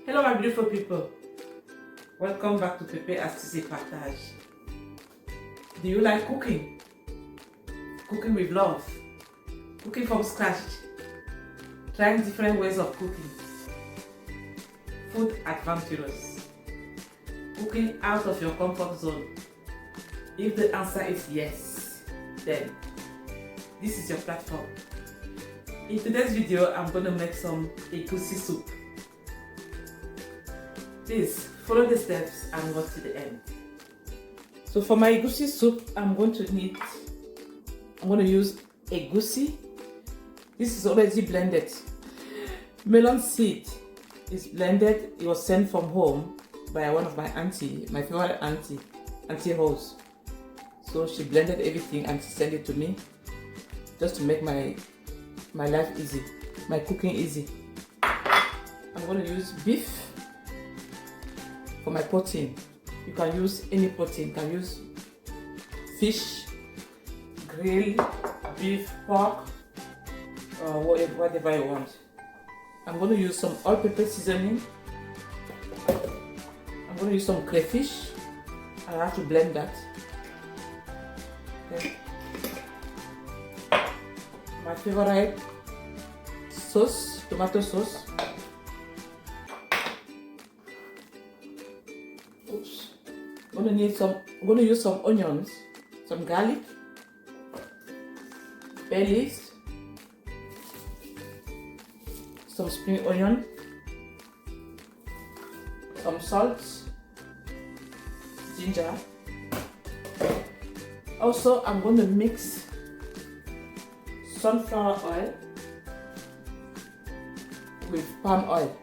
Hello my beautiful people, welcome back to Pepe Astuce Partage. Do you like cooking? Cooking with love, cooking from scratch, trying different ways of cooking, food adventurous, cooking out of your comfort zone? If the answer is yes, then this is your platform. In today's video, I'm going to make some egusi soup. Please follow the steps and watch to the end. So for my egusi soup, I'm going to use egusi. This is already blended. Melon seed is blended. It was sent from home by one of my auntie, my favorite auntie, Auntie Rose. So she blended everything and she sent it to me just to make my life easy, my cooking easy. I'm going to use beef for my protein. You can use any protein. You can use fish, grilled beef, pork, or whatever you want. I'm going to use some all-purpose seasoning. I'm going to use some crayfish. I have to blend that. Okay. My favorite sauce, tomato sauce. Oops. I'm gonna use some onions, some garlic, bay leaves, some spring onion, some salt, ginger. Also, I'm going to mix sunflower oil with palm oil,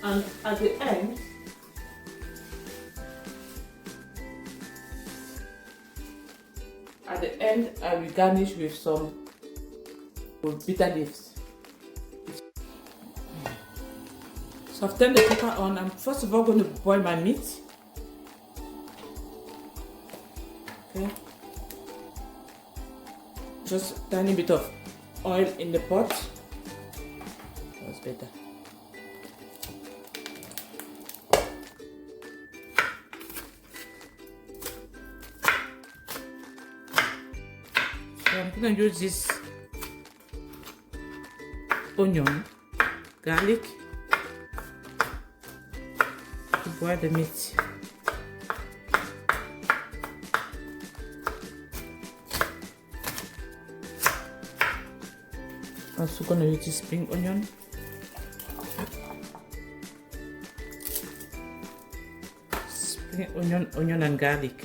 and at the end I will garnish with some bitter leaves. So I've turned the cooker on. I'm first of all going to boil my meat. Okay. Just a tiny bit of oil in the pot. That's better. So I'm going to use this onion, garlic to boil the meat. I'm also going to use this spring onion. Spring onion and garlic.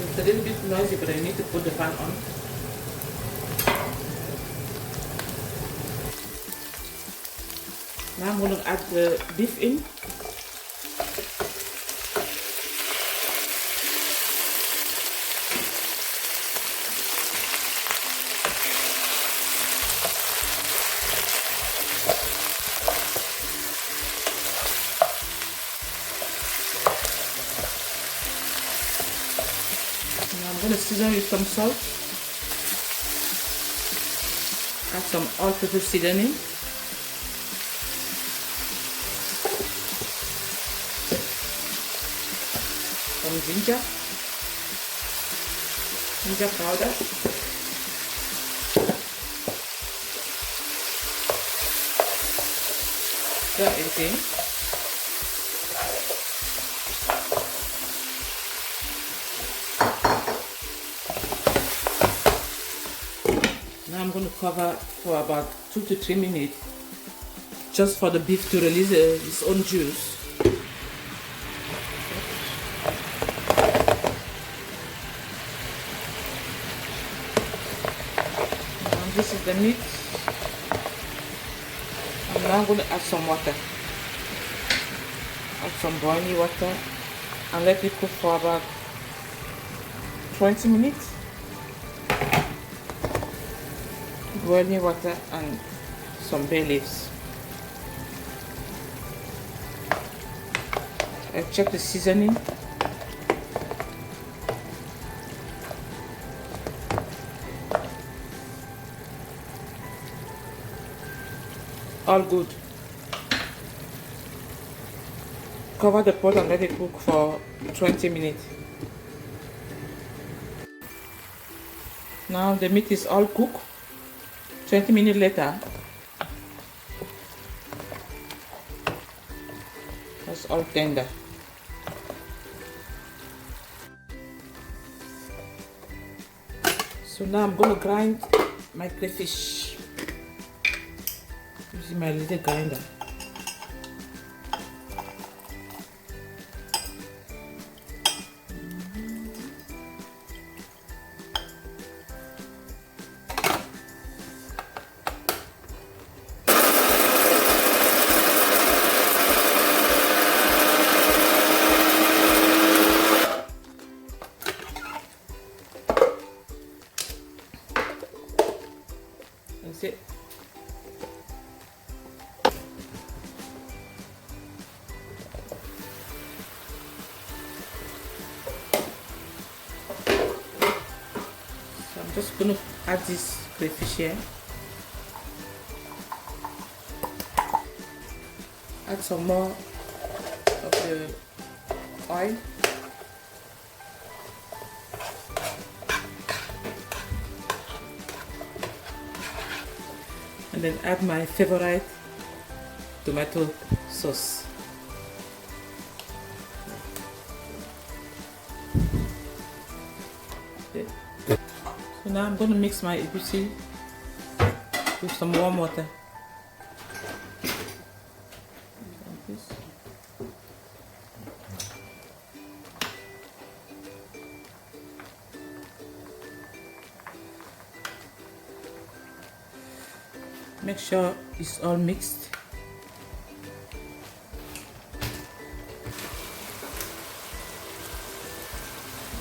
It's a little bit noisy, but I need to put the pan on. Now I'm going to add the beef in. I'm going to season with some salt. Add some all-purpose seasoning. Some ginger powder. Stir everything. Now I'm going to cover for about 2 to 3 minutes just for the beef to release its own juice. And this is the meat. And now I'm going to add some water. Add some boiling water and let it cook for about 20 minutes. Boiling water and some bay leaves. I check the seasoning. All good. Cover the pot and let it cook for 20 minutes. Now the meat is all cooked. 20 minutes later, it's all tender. So now I'm going to grind my crayfish using my little grinder. That's it. So I'm just going to add this crayfish here. Add some more of the oil. And then add my favorite tomato sauce. Okay. So now I'm going to mix my egusi with some warm water. Like this. Make sure it's all mixed.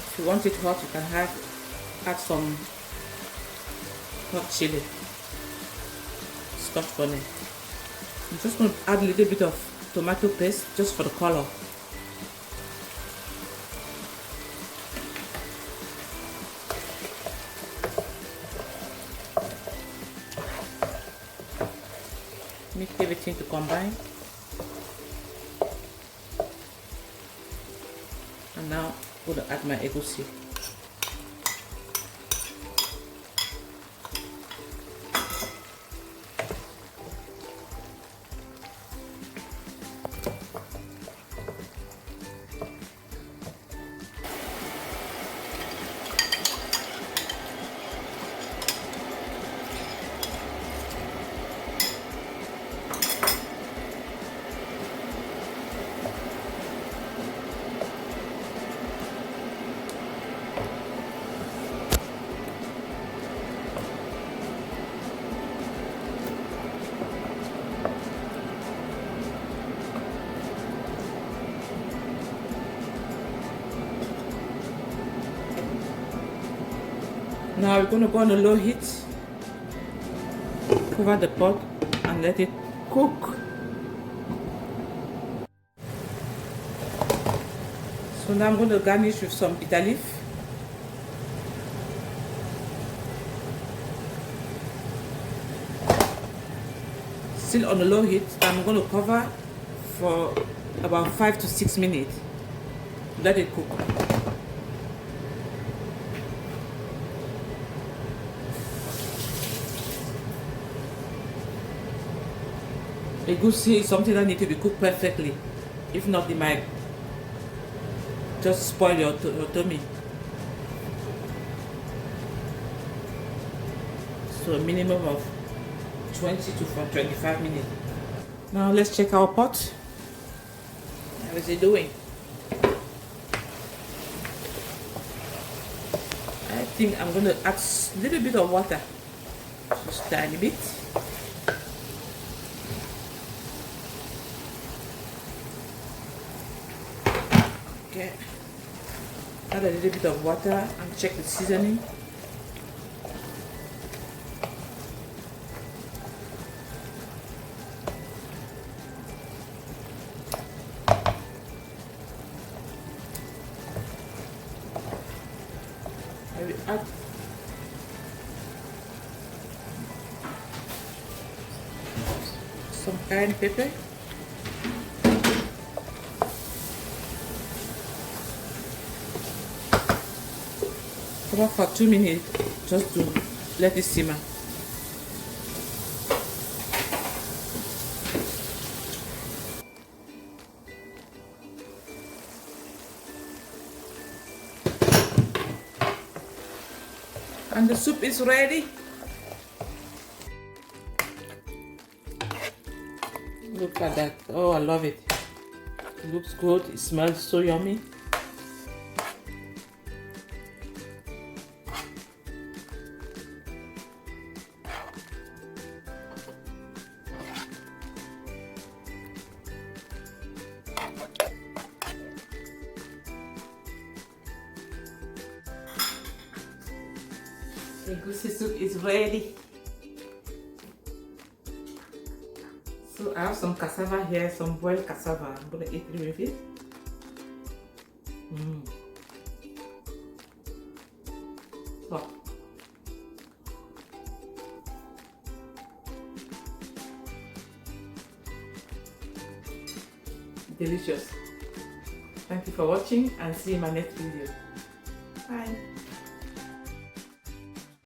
If you want it hot, you can add some hot chili, stuffed onion. I'm just going to add a little bit of tomato paste just for the color. Mix everything to combine. And now I'm going to add my egusi. Now we're going to go on a low heat, cover the pot and let it cook. So now I'm going to garnish with some bitter leaf. Still on a low heat, I'm going to cover for about 5 to 6 minutes. Let it cook. Egusi is something that needs to be cooked perfectly. If not, it might just spoil your tummy. So a minimum of 20 to 25 minutes. Now let's check our pot. How is it doing? I think I'm going to add a little bit of water. Just a tiny bit. Okay. Add a little bit of water and check the seasoning. I will add some cayenne pepper. Cover for 2 minutes just to let it simmer. And the soup is ready. Look at that. Oh, I love it. It looks good. It smells so yummy. The egusi soup is ready. So I have some cassava here, some boiled cassava. I'm gonna eat it with it. So, delicious. Thank you for watching and see you in my next video.